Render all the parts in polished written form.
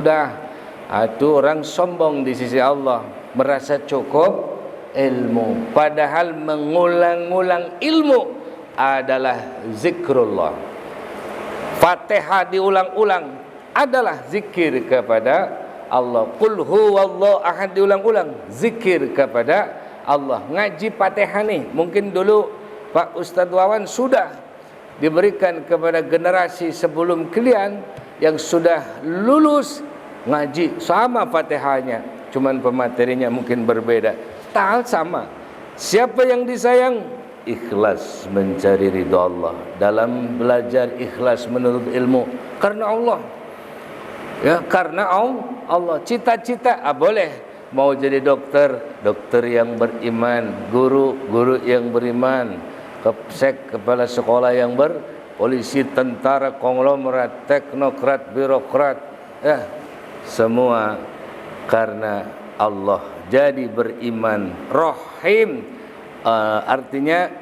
Sudah, itu orang sombong di sisi Allah, merasa cukup ilmu, padahal mengulang-ulang ilmu adalah zikrullah. Fatihah diulang-ulang adalah zikir kepada Allah. Qul huwallahu ahad diulang-ulang, zikir kepada Allah. Ngaji Fatihah nih, mungkin dulu Pak Ustadz Wawan sudah diberikan kepada generasi sebelum kalian yang sudah lulus ngaji sama Fatihahnya, cuman pematerinya mungkin berbeda. Ta'al sama. Siapa yang disayang? Ikhlas mencari ridha Allah, dalam belajar ikhlas menuntut ilmu karena Allah. Ya, karena Allah. Cita-cita boleh mau jadi dokter, dokter yang beriman, guru yang beriman, kepala sekolah yang polisi, tentara, konglomerat, teknokrat, birokrat, ya, semua karena Allah. Jadi beriman, rahim, artinya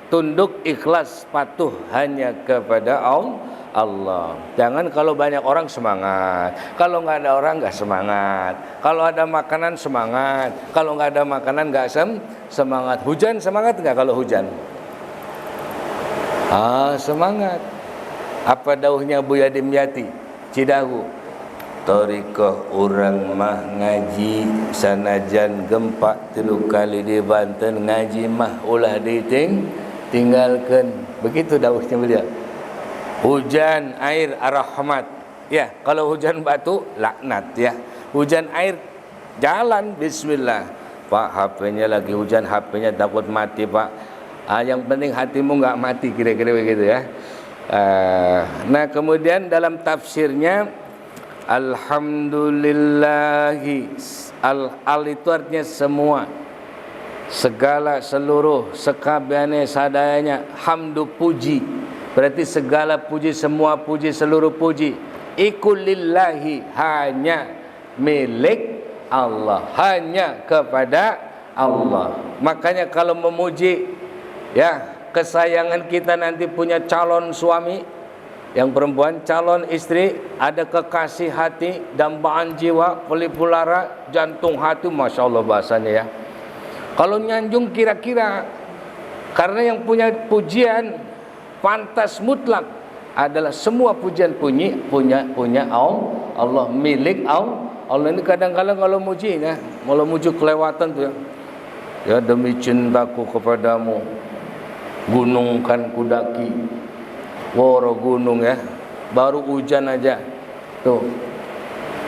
tunduk, ikhlas, patuh hanya kepada Allah. Jangan kalau banyak orang semangat, kalau nggak ada orang nggak semangat, kalau ada makanan semangat, kalau nggak ada makanan nggak semangat. Hujan semangat nggak kalau hujan? Semangat. Apa dauhnya Buya Dimyati Cidahu? Torikoh orang mah ngaji sanajan gempa 3 kali di Banten, ngaji mah ulah tinggalkan. Begitu dawuhnya beliau. Hujan air ar-rahmat, ya, kalau hujan batu laknat, ya. Hujan air jalan bismillah. Pak, HP-nya lagi hujan, HP-nya takut mati, Pak. Yang penting hatimu enggak mati, kira-kira begitu, ya. Nah, kemudian dalam tafsirnya alhamdulillahi, al itu artinya semua, segala, seluruh, sekabehane, sadayanya. Hamdu puji, berarti segala puji, semua puji, seluruh puji. Iku lillahi, hanya milik Allah, hanya kepada Allah. Makanya kalau memuji, ya, kesayangan kita nanti punya calon suami, yang perempuan calon istri, ada kekasih hati, dambaan jiwa, pelipulara, jantung hati, masya Allah bahasanya, ya. Kalau nyanjung kira-kira, karena yang punya pujian pantas mutlak adalah semua pujian punya Allah, milik Allah. Ini kadang-kadang kalau muji, ya, kalau muji kelewatan tuh, ya. Ya, demi cintaku kepadamu gunung kan kudaki. Woro gunung, ya, baru hujan aja tuh,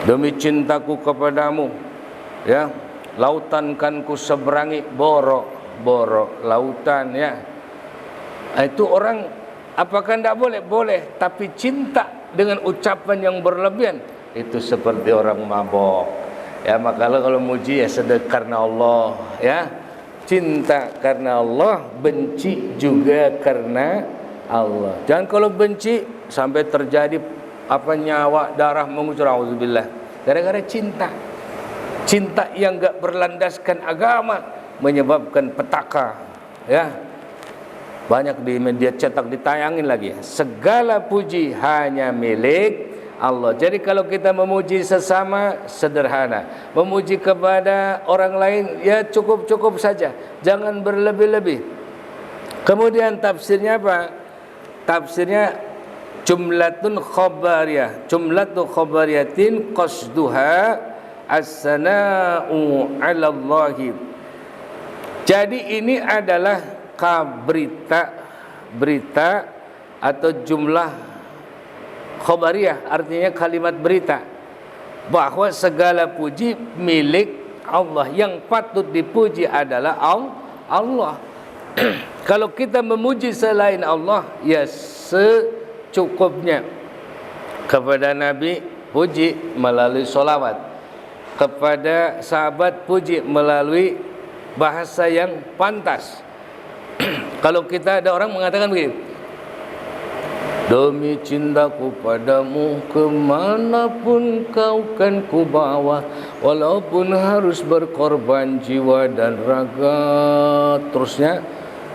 demi cintaku kepadamu, ya, lautan kan ku seberangi, boro lautan, ya. Itu orang, apakah tidak boleh? Boleh, tapi cinta dengan ucapan yang berlebihan itu seperti orang mabok, ya. Maka kalau muji, ya, sedekah karena Allah, ya, cinta karena Allah, benci juga karena Allah. Jangan kalau benci sampai terjadi nyawa, darah mengucur, auzubillah, gara-gara cinta yang enggak berlandaskan agama menyebabkan petaka, ya. Banyak di media cetak ditayangin lagi, ya. Segala puji hanya milik Allah. Jadi kalau kita memuji sesama sederhana, memuji kepada orang lain, ya, cukup saja, jangan berlebih-lebih. Kemudian tafsirnya apa? Tafsirnya jumlatun khabariyah, jumlatu khabariyatin qasduha as-sana'u 'ala Allah. Jadi ini adalah berita atau jumlah khabariyah, artinya kalimat berita bahwa segala puji milik Allah, yang patut dipuji adalah Allah. Kalau kita memuji selain Allah, ya, secukupnya. Kepada Nabi puji melalui sholawat, kepada sahabat puji melalui bahasa yang pantas. Kalau kita, ada orang mengatakan begini, demi cintaku padamu kemanapun kau kan ku bawa, walaupun harus berkorban jiwa dan raga. Terusnya,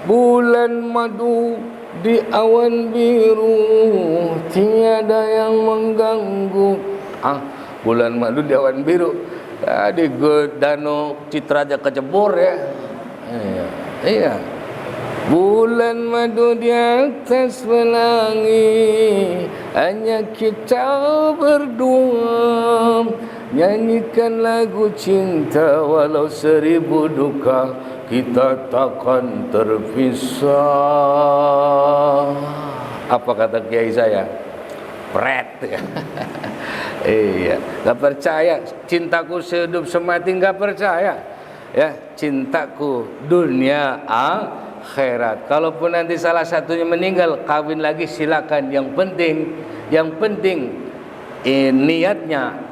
bulan madu di awan biru, tiada yang mengganggu. Bulan madu di awan biru, di danau Citra aja kecebur ya. Iya. Bulan madu di atas pelangi, hanya kita berdua, nyanyikan lagu cinta walau 1000 duka, kita takkan terpisah. Apa kata kiai saya? Pret. Iya, gak percaya cintaku sehidup semati, gak percaya ya, cintaku dunia akhirat. Kalaupun nanti salah satunya meninggal, kawin lagi silakan. Yang penting niatnya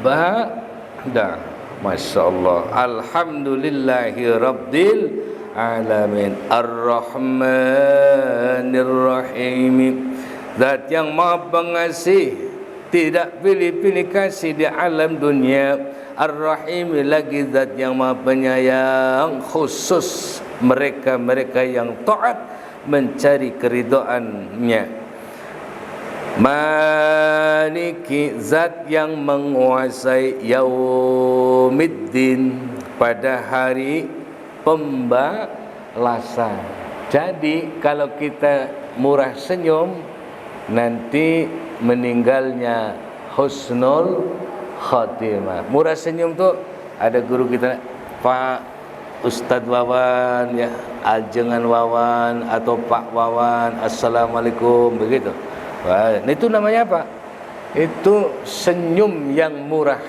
ibadah. Masya Allah. Alhamdulillahi Rabbil Alamin, Ar-Rahmanir Rahim, Zat yang maha pengasih, tidak pilih-pilih kasih di alam dunia. Ar-Rahim, lagi zat yang maha penyayang, khusus mereka-mereka yang taat mencari keridhaannya. Maliki, zat yang menguasai yaumiddin, pada hari pembalasan. Jadi kalau kita murah senyum, nanti meninggalnya husnul khatimah. Murah senyum tuh ada guru kita, Pak Ustadz Wawan ya, Ajengan Wawan atau Pak Wawan, Assalamualaikum, begitu. Wah, itu namanya apa? Itu senyum yang murah.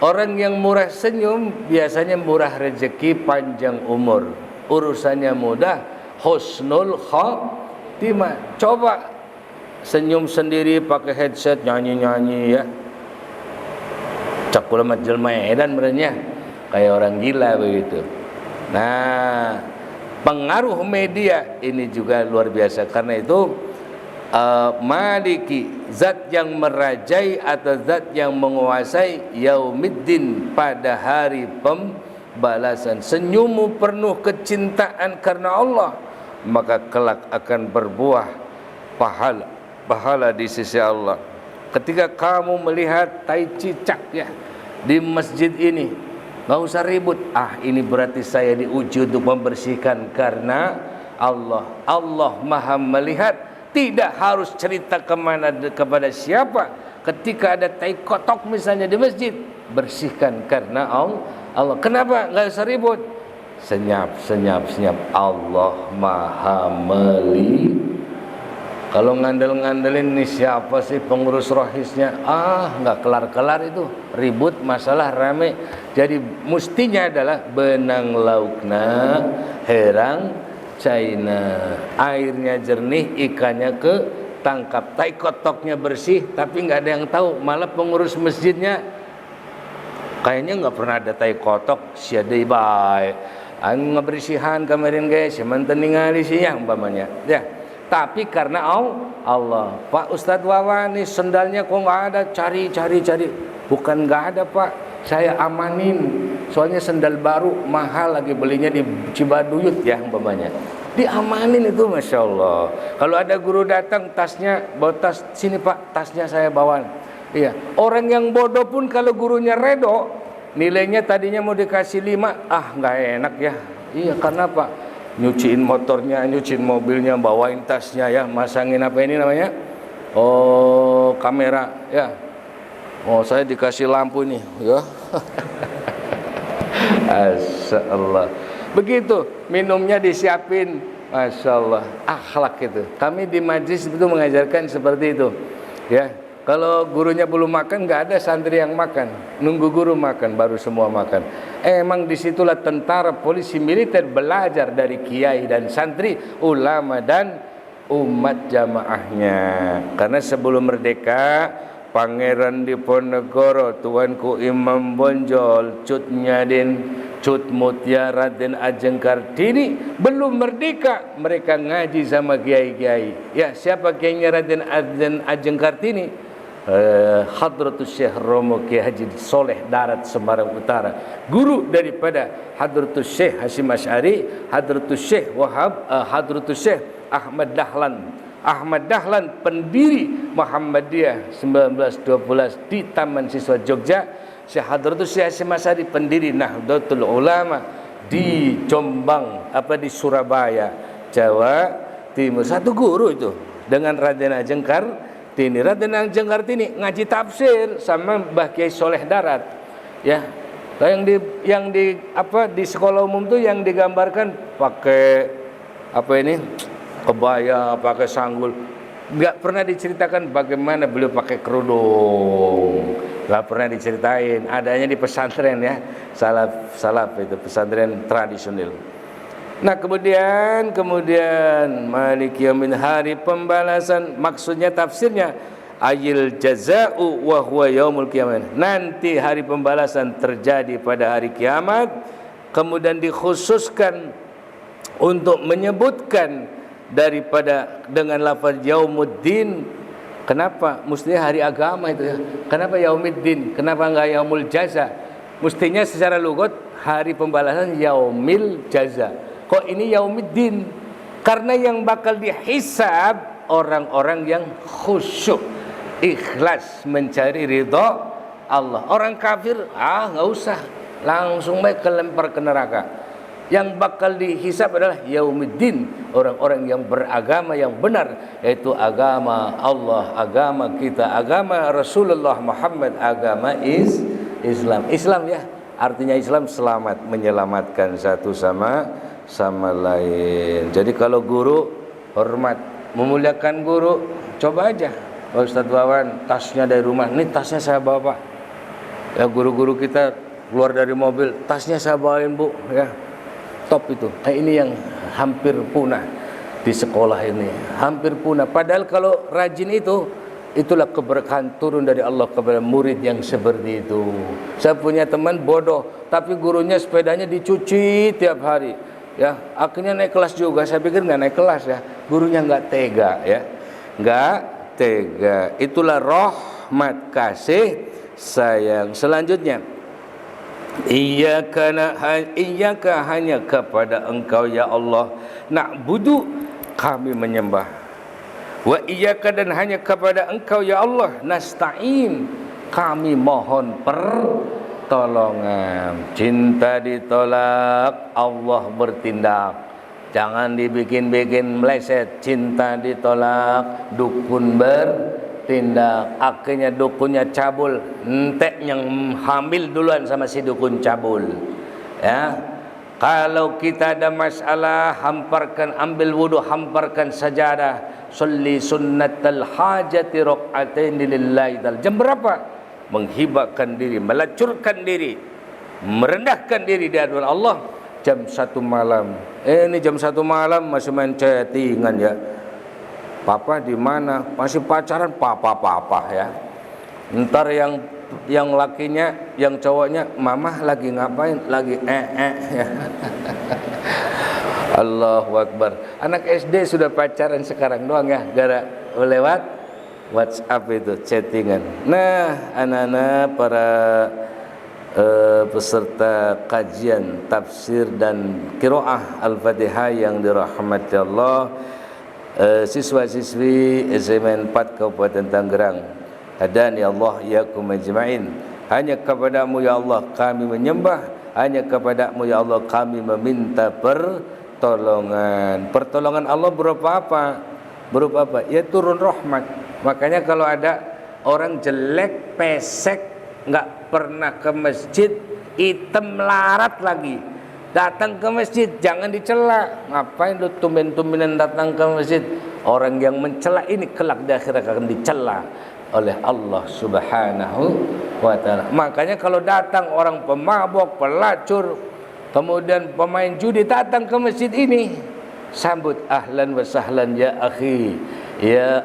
Orang yang murah senyum biasanya murah rezeki, panjang umur, urusannya mudah, husnul khatimah. Coba senyum sendiri pakai headset nyanyi-nyanyi ya, cakulamat jelma edan merenya kayak orang gila begitu. Nah, pengaruh media ini juga luar biasa. Karena itu Maliki, zat yang merajai atau zat yang menguasai yaumiddin, pada hari pembalasan. Senyummu penuh kecintaan karena Allah, maka kelak akan berbuah pahala di sisi Allah. Ketika kamu melihat tai cicak ya di masjid ini, nggak usah ribut. Ini berarti saya diuji untuk membersihkan karena Allah. Allah maha melihat. Tidak harus cerita kepada siapa. Ketika ada tai kotok misalnya di masjid, bersihkan karena Allah. Kenapa? Nggak usah ribut. Senyap. Allah maha melihat. Kalau ngandel-ngandelin nih siapa sih pengurus rohisnya, nggak kelar-kelar itu, ribut, masalah rame. Jadi mustinya adalah benang laukna herang China, airnya jernih, ikannya ketangkap, tai kotoknya bersih, tapi nggak ada yang tahu. Malah pengurus masjidnya kayaknya nggak pernah ada tai kotok, siadai baik, ngebersihan kemarin guys, mantan ningali sih ya umpamanya, ya. Tapi karena Allah, Pak Ustadz Wawan nih sendalnya kok nggak ada, cari, bukan nggak ada Pak. Saya amanin, soalnya sendal baru mahal, lagi belinya di Cibaduyut ya umpamanya. Diamanin itu, Masya Allah. Kalau ada guru datang, tasnya bawa tas, sini Pak, tasnya saya bawa. Iya. Orang yang bodoh pun kalau gurunya redo, nilainya tadinya mau dikasih 5, nggak enak ya. Iya, karena Pak nyuciin motornya, nyuciin mobilnya, bawain tasnya ya, masangin apa ini namanya? Kamera ya. Saya dikasih lampu nih ya. Masya Allah. Begitu, minumnya disiapin. Masya Allah, akhlak itu. Kami di majlis itu mengajarkan seperti itu ya. Kalau gurunya belum makan, nggak ada santri yang makan, nunggu guru makan baru semua makan. Emang disitulah tentara, polisi, militer belajar dari kiai dan santri, ulama dan umat jamaahnya. Karena sebelum merdeka, Pangeran Diponegoro, Tuanku Imam Bonjol, Cut Nyadin, Cut Mutiara dan Ajeng Kartini belum merdeka, mereka ngaji sama kiai-kiai. Ya, siapa kiainya Raden Ajeng Kartini? Hadratus Syekh Romo Kiai Haji Soleh Darat Semarang Utara, guru daripada Hadratus Syekh Hasyim Asy'ari, Hadratus Syekh Wahab, Hadratus Syekh Ahmad Dahlan Ahmad Dahlan, pendiri Muhammadiyah 1912 di Taman Siswa Jogja. Syekh Hadratus Syekh Hasyim Asy'ari, pendiri Nahdlatul Ulama di Jombang, di Surabaya, Jawa Timur. Satu guru itu dengan Raden Ajeng Kartini. Raden Ajeng Kartini ngaji tafsir sama Mbah Kiai Soleh Darat. Ya. Yang di sekolah umum tuh yang digambarkan pakai kebaya, pakai sanggul. Enggak pernah diceritakan bagaimana beliau pakai kerudung. Enggak pernah diceritain. Adanya di pesantren ya. Salaf itu pesantren tradisional. Nah, kemudian Maliki Yaumin, hari pembalasan, maksudnya tafsirnya ayil jaza'u wa huwa yaumul qiyamah. Nanti hari pembalasan terjadi pada hari kiamat. Kemudian dikhususkan untuk menyebutkan daripada dengan lafaz yaumuddin. Kenapa mestinya hari agama itu ya? Kenapa yaumiddin? Kenapa enggak yaumul jaza? Mestinya secara lugat hari pembalasan yaumil jaza. Kok ini yaumiddin? Karena yang bakal dihisab orang-orang yang khusyuk, ikhlas mencari ridha Allah. Orang kafir enggak usah, langsung baik kelempar ke neraka. Yang bakal dihisab adalah yaumiddin, orang-orang yang beragama yang benar, yaitu agama Allah, agama kita, agama Rasulullah Muhammad, agama Islam. Islam ya, artinya Islam selamat, menyelamatkan satu sama lain. Jadi kalau guru hormat, memuliakan guru, coba aja Pak Ustadz Wawan, tasnya dari rumah, ini tasnya saya bawa Pak. Ya, guru-guru kita keluar dari mobil, tasnya saya bawain Bu, ya. Top itu. Ini yang hampir punah di sekolah ini, hampir punah. Padahal kalau rajin itulah keberkahan turun dari Allah kepada murid yang seperti itu. Saya punya teman bodoh, tapi gurunya sepedanya dicuci tiap hari. Ya, akhirnya naik kelas juga. Saya pikir nggak naik kelas ya. Gurunya nggak tega ya, nggak tega. Itulah rahmat, kasih sayang. Selanjutnya, Iyyaka hanya kepada Engkau ya Allah na'budu, kami menyembah. Wa iyyaka, dan hanya kepada Engkau ya Allah nasta'in, kami mohon pertolongan. Cinta ditolak, Allah bertindak. Jangan dibikin-bikin meleset. Cinta ditolak, dukun bertindak. Akhirnya dukunnya cabul, entek yang hamil duluan sama si dukun cabul. Ya, kalau kita ada masalah, ambil wudu, hamparkan sajadah, sholli sunnatal hajati raq'atain lillahi ta'ala. Jam berapa? Menghibahkan diri, melacurkan diri, merendahkan diri di hadapan Allah. Jam 1 malam. Ini jam 1 malam masih main chattingan ya. Papa di mana? Masih pacaran papa ya. Ntar yang lakinya, yang cowoknya, mama lagi ngapain? Lagi ya. Allahu Akbar. Anak SD sudah pacaran sekarang doang ya, gara lewat WhatsApp itu chattingan. Nah, anak-anak para peserta kajian tafsir dan qiraah Al-Fatihah yang dirahmati Allah, siswa-siswi SMN 4 Kabupaten Tangerang, hadani Allah yakum ajma'in. Hanya kepadamu ya Allah kami menyembah, hanya kepadamu ya Allah kami meminta pertolongan. Pertolongan Allah berupa apa? Ya turun rahmat. Makanya kalau ada orang jelek, pesek, nggak pernah ke masjid, hitam larat lagi, datang ke masjid, jangan dicela. Ngapain lu tumben-tumbenan datang ke masjid? Orang yang mencela ini kelak di akhirat akan dicela oleh Allah Subhanahu wa ta'ala. Makanya kalau datang orang pemabok, pelacur, kemudian pemain judi datang ke masjid ini, sambut ahlan wa sahlan ya akhi, ya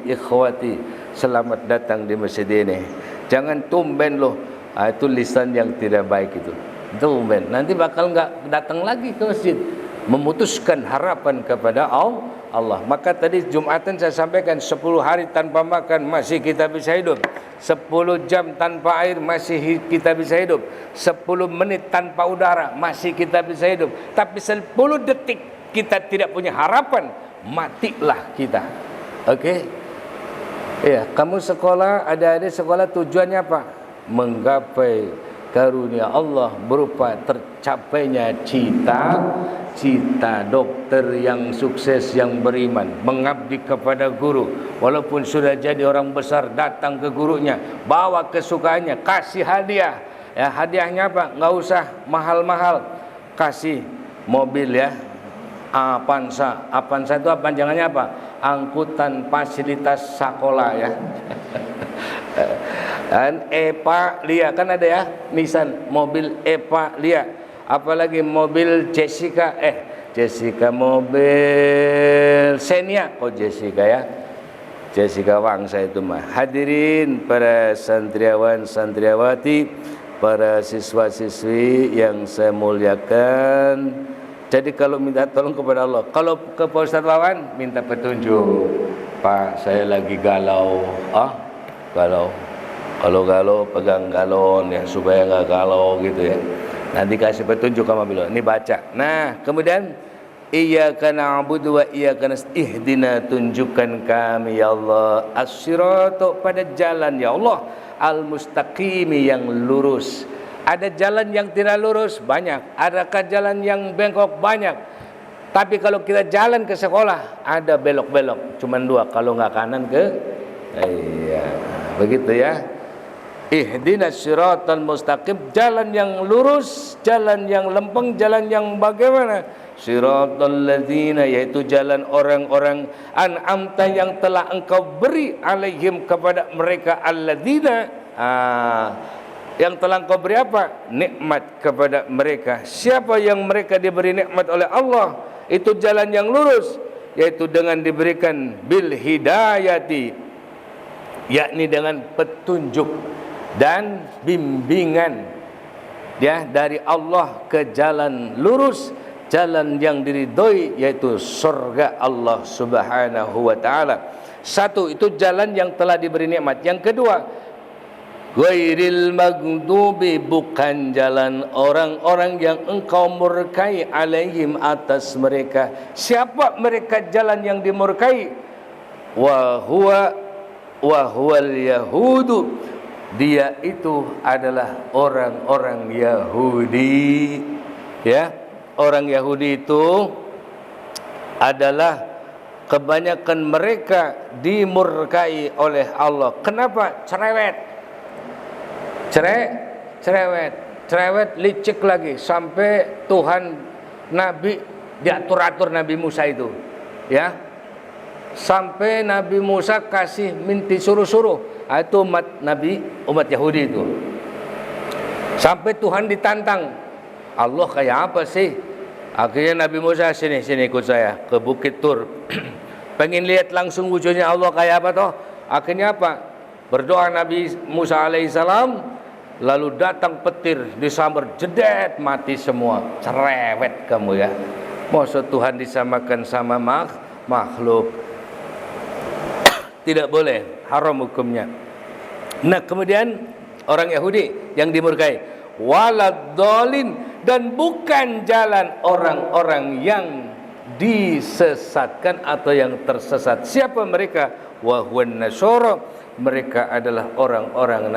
ikhwati, selamat datang di masjid ini. Jangan tumben loh. Itu lisan yang tidak baik itu. Tumben, nanti bakal nggak datang lagi ke masjid, memutuskan harapan kepada Allah. Maka tadi Jumatan saya sampaikan 10 hari tanpa makan masih kita bisa hidup, 10 jam tanpa air masih kita bisa hidup, 10 menit tanpa udara masih kita bisa hidup. Tapi 10 detik kita tidak punya harapan, matilah kita. Okey. Ya, kamu sekolah, adik-adik sekolah tujuannya apa? Menggapai karunia Allah berupa tercapainya cita dokter yang sukses, yang beriman, mengabdi kepada guru. Walaupun sudah jadi orang besar, datang ke gurunya, bawa kesukaannya, kasih hadiah. Ya, hadiahnya apa? Enggak usah mahal-mahal, kasih mobil ya. Avanza itu panjangannya apa? Angkutan fasilitas sekolah ya. Dan Eva Lia kan ada ya, Nissan mobil Eva Lia, apalagi mobil Jessica mobil Xenia, Jessica ya, Jessica Wangsa itu mah. Hadirin para santriawan santriawati, para siswa-siswi yang saya muliakan. Jadi kalau minta tolong kepada Allah, kalau ke Pak Ustadz Wawan minta petunjuk. Pak, saya lagi galau. Kalau galau pegang galon ya, supaya nggak galau gitu ya. Nanti kasih petunjuk sama beliau. Ini baca. Nah, kemudian iyyaka na'budu wa iyyaka nasta'in, ihdina, tunjukkan kami ya Allah as-sirata, pada jalan ya Allah, al-mustaqimi, yang lurus. Ada jalan yang tidak lurus? Banyak. Adakah jalan yang bengkok? Banyak. Tapi kalau kita jalan ke sekolah, ada belok-belok. Cuman dua, kalau nggak kanan ke iya, begitu ya. Ihdinas siratal mustaqim, jalan yang lurus, jalan yang lempeng, jalan yang bagaimana? Siratal ladzina, yaitu jalan orang-orang an'amta, yang telah engkau beri alaihim, kepada mereka, alladzina, yang telah engkau beri apa? Nikmat kepada mereka. Siapa yang mereka diberi nikmat oleh Allah? Itu jalan yang lurus, yaitu dengan diberikan bil hidayati, yakni dengan petunjuk dan bimbingan ya dari Allah ke jalan lurus, jalan yang diridhoi, yaitu surga Allah Subhanahu wa taala. Satu, itu jalan yang telah diberi nikmat. Yang kedua, ghairil maghdubi, bukan jalan orang-orang yang engkau murkai, alaihim, atas mereka. Siapa mereka jalan yang dimurkai? Wa huwal yahudu, dia itu adalah orang-orang Yahudi ya. Orang Yahudi itu adalah kebanyakan mereka dimurkai oleh Allah. Kenapa? Cerewet, licik lagi, sampai Tuhan Nabi diatur-atur, Nabi Musa itu ya, sampai Nabi Musa kasih minta suruh-suruh. Itu umat Yahudi itu, sampai Tuhan ditantang, Allah kayak apa sih? Akhirnya Nabi Musa, sini ikut saya ke Bukit Tur. Pengen lihat langsung wujudnya Allah kayak apa toh. Akhirnya apa? Berdoa Nabi Musa alaihissalam, lalu datang petir, disambar, jedet, mati semua. Cerewet kamu ya. Maksud Tuhan disamakan sama makhluk? Tidak boleh, haram hukumnya. Nah, kemudian orang Yahudi yang dimurkai, waladhdallin, dan bukan jalan orang-orang yang disesatkan atau yang tersesat. Siapa mereka? Wa huwan nasara, mereka adalah orang-orang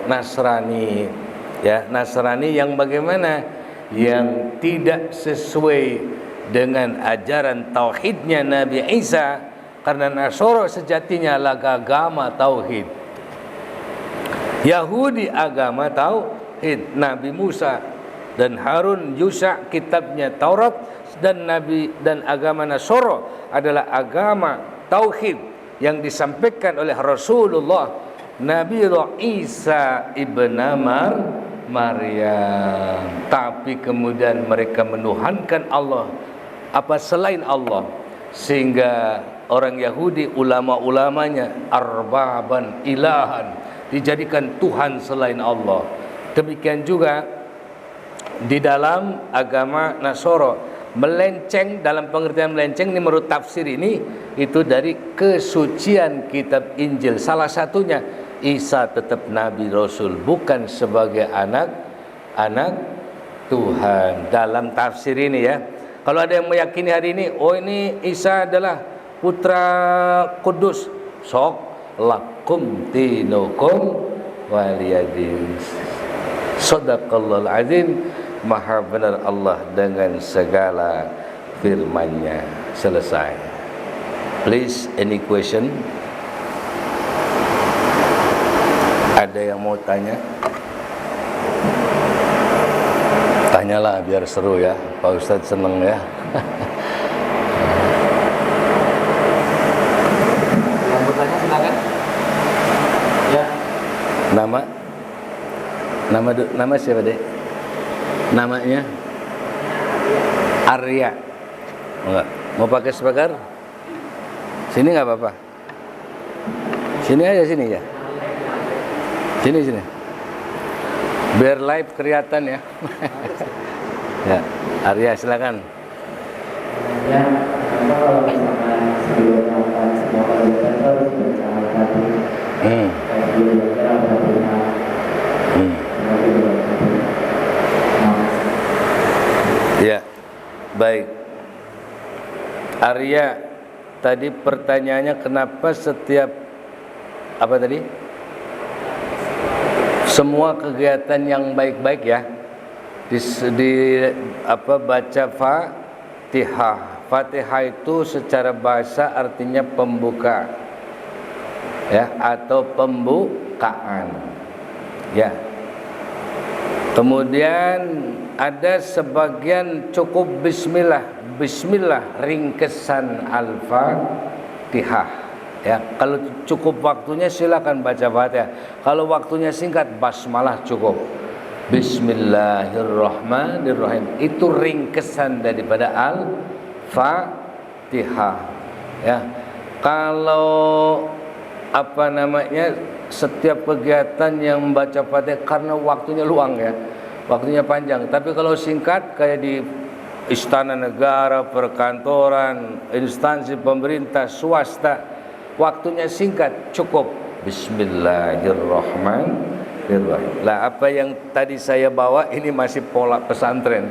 Nasrani ya. Nasrani yang bagaimana? Yang tidak sesuai dengan ajaran tauhidnya Nabi Isa, karena Nasara sejatinya adalah agama tauhid. Yahudi agama tauhid, Nabi Musa dan Harun Yusha kitabnya Taurat, dan agama Nasara adalah agama tauhid yang disampaikan oleh Rasulullah Nabi Isa ibn Maryam. Tapi kemudian mereka menuhankan Allah selain Allah, sehingga orang Yahudi, ulama-ulamanya, arbaban ilahan, dijadikan Tuhan selain Allah. Demikian juga di dalam agama Nasara, melenceng, dalam pengertian melenceng ini menurut tafsir ini, itu dari kesucian kitab Injil. Salah satunya, Isa tetap Nabi Rasul, bukan sebagai anak Tuhan. Dalam tafsir ini ya, Kalau ada yang meyakini hari ini, oh ini Isa adalah putra kudus, sok lakum dinukum waliyadin. Shadaqallahul azim. Maha benar Allah dengan segala firman-Nya. Selesai. Please, any question? Ada yang mau tanya? Tanyalah biar seru ya. Pak Ustadz seneng ya. Yang bertanya silakan. Ya. Nama siapa, Dek? Namanya Arya. Enggak. Mau pakai speaker? Sini enggak apa-apa. Sini aja, sini ya. Sini. Biar live kelihatan ya. Ya, Arya silakan. Ya, kalau misalkan sebelum melakukan semua kegiatan harus baca Al-Fatihah. Kayak sebelum belajar Al-Fatihah. Ya, baik. Arya, tadi pertanyaannya kenapa setiap apa tadi? Semua kegiatan yang baik-baik ya baca Fatihah. Fatihah itu secara bahasa artinya pembuka ya, atau pembukaan ya. Kemudian ada sebagian cukup bismillah ringkesan Al-Fatihah ya. Kalau cukup waktunya silakan baca Fatihah. Kalau waktunya singkat basmalah cukup. Bismillahirrahmanirrahim. Itu ringkesan daripada Al-Fatihah ya. Kalau setiap kegiatan yang membaca Fatihah karena waktunya luang ya, waktunya panjang. Tapi kalau singkat kayak di istana negara, perkantoran, instansi pemerintah, swasta, waktunya singkat cukup. Bismillahirrahmanirrahim. Lah apa yang tadi saya bawa ini masih pola pesantren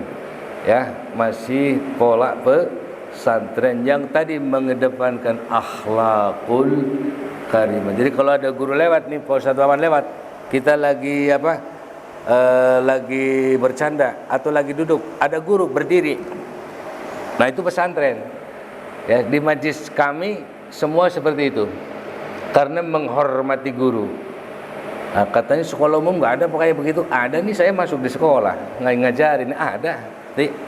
ya, masih pola pesantren yang tadi mengedepankan akhlakul karimah. Jadi kalau ada guru lewat nih, Pak Ustadz Wawan lewat, kita lagi lagi bercanda atau lagi duduk, ada guru berdiri. Nah itu pesantren. Ya, di majlis kami semua seperti itu. Karena menghormati guru. Nah, katanya sekolah umum nggak ada kayak begitu. Ada nih, saya masuk di sekolah ngajarin, ada.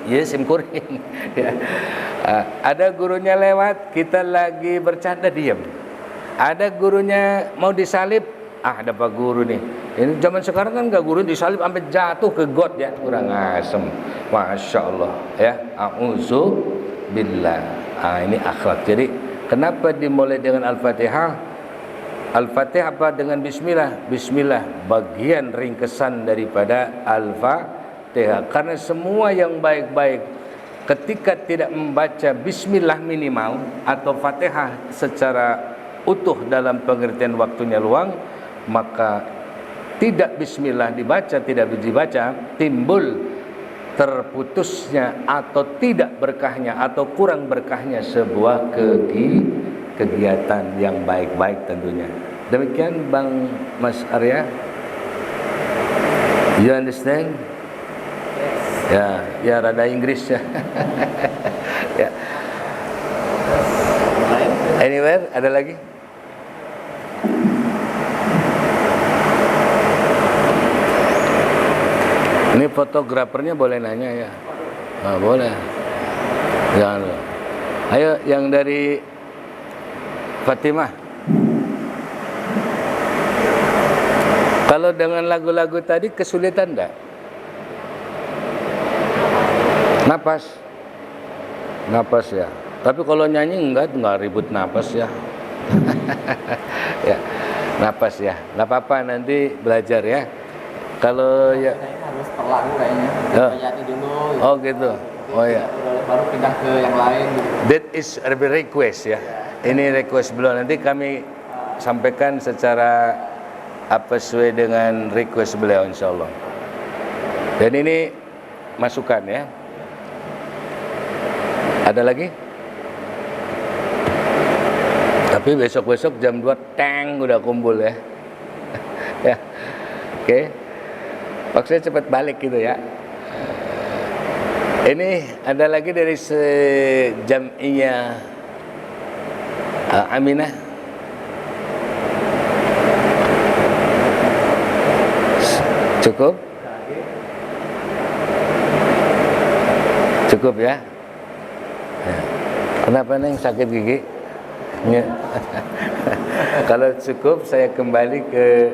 Yes, simkurin. Ya. Ada gurunya lewat, kita lagi bercanda diam. Ada gurunya mau disalib, ada Pak Guru nih. Ini zaman sekarang kan nggak guru disalib sampai jatuh ke got ya, kurang asem. Masya Allah ya. A'udzubillah. Ini akhlak. Jadi kenapa dimulai dengan Al-Fatihah? Al-Fatihah apa dengan Bismillah? Bismillah bagian ringkesan daripada Al-Fatihah. Karena semua yang baik-baik ketika tidak membaca Bismillah minimal atau Fatihah secara utuh dalam pengertian waktunya luang, maka tidak bismillah dibaca, tidak dibaca, timbul terputusnya atau tidak berkahnya atau kurang berkahnya sebuah kegiatan yang baik-baik tentunya. Demikian Bang Mas Arya. You understand? Ya, ya rada Inggris ya. Ya. Anywhere, ada lagi? Ini fotografernya boleh nanya ya? Nah, boleh. Jangan. Ayo yang dari Fatimah. Kalau dengan lagu-lagu tadi kesulitan enggak? Napas ya. Tapi kalau nyanyi enggak ribut napas ya. Ya, napas ya. Enggak apa-apa, nanti belajar ya. Kalau ya harus per lagu kayaknya. Bayati dulu. Oh gitu. Oh ya. Baru pindah ke yang lain gitu. That is a request ya. Ini request beliau, nanti kami sampaikan secara sesuai dengan request beliau insyaallah. Dan ini masukan ya. Ada lagi? Tapi besok-besok jam 2 teng udah kumpul ya. Ya. Oke. Maksudnya cepat balik gitu ya. Ini ada lagi dari Jam'iyah Aminah. Cukup? Cukup ya? Kenapa Neng sakit gigi? Ya. Kalau cukup saya kembali ke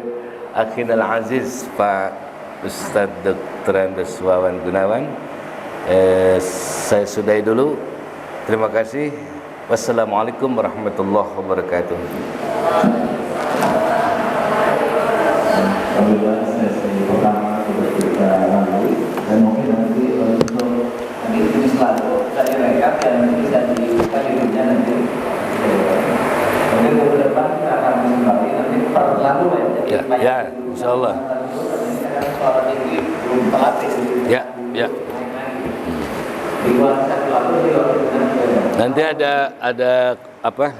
Akhinal Aziz Pak Ustaz Dr. Andes Wawan Gunawan. Saya sudahi dulu. Terima kasih. Wassalamualaikum warahmatullahi wabarakatuh. Alhamdulillah sesi pertama sudah kita lalui dan mungkin nanti untuk ini selalu bisa direkap dan bisa dibuka dirinya nanti. Mungkin ke depan kita akan kembali nanti perlalu Ya, insyaallah. Ya, ya. Nanti ada apa?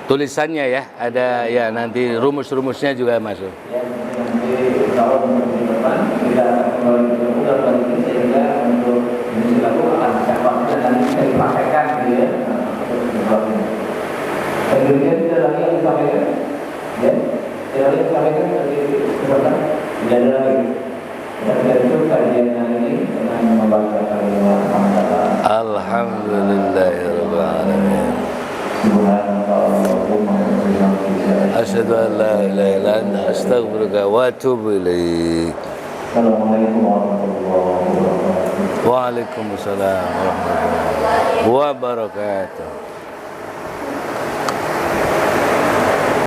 Tulisannya ya, ada ya nanti rumus-rumusnya juga masuk. Ya, nanti kalau di depan kita akan kembali ke sehingga untuk ini selalu akan siapa dan bisa dipraktekkan gitu ya. Kemudian tidak lagi yang disampaikan, ya, tidak lagi yang disampaikan dari kesempatan tidak ada lagi. Dan itu kajian hari ini dengan membaca kalimat hamdalah. Alhamdulillahirabbil alamin. Asyhadu an la ilaha illa anta astaghfiruka wa atubu ilaik. Assalamualaikum warahmatullahi wabarakatuh. Waalaikumsalam warahmatullahi wabarakatuh.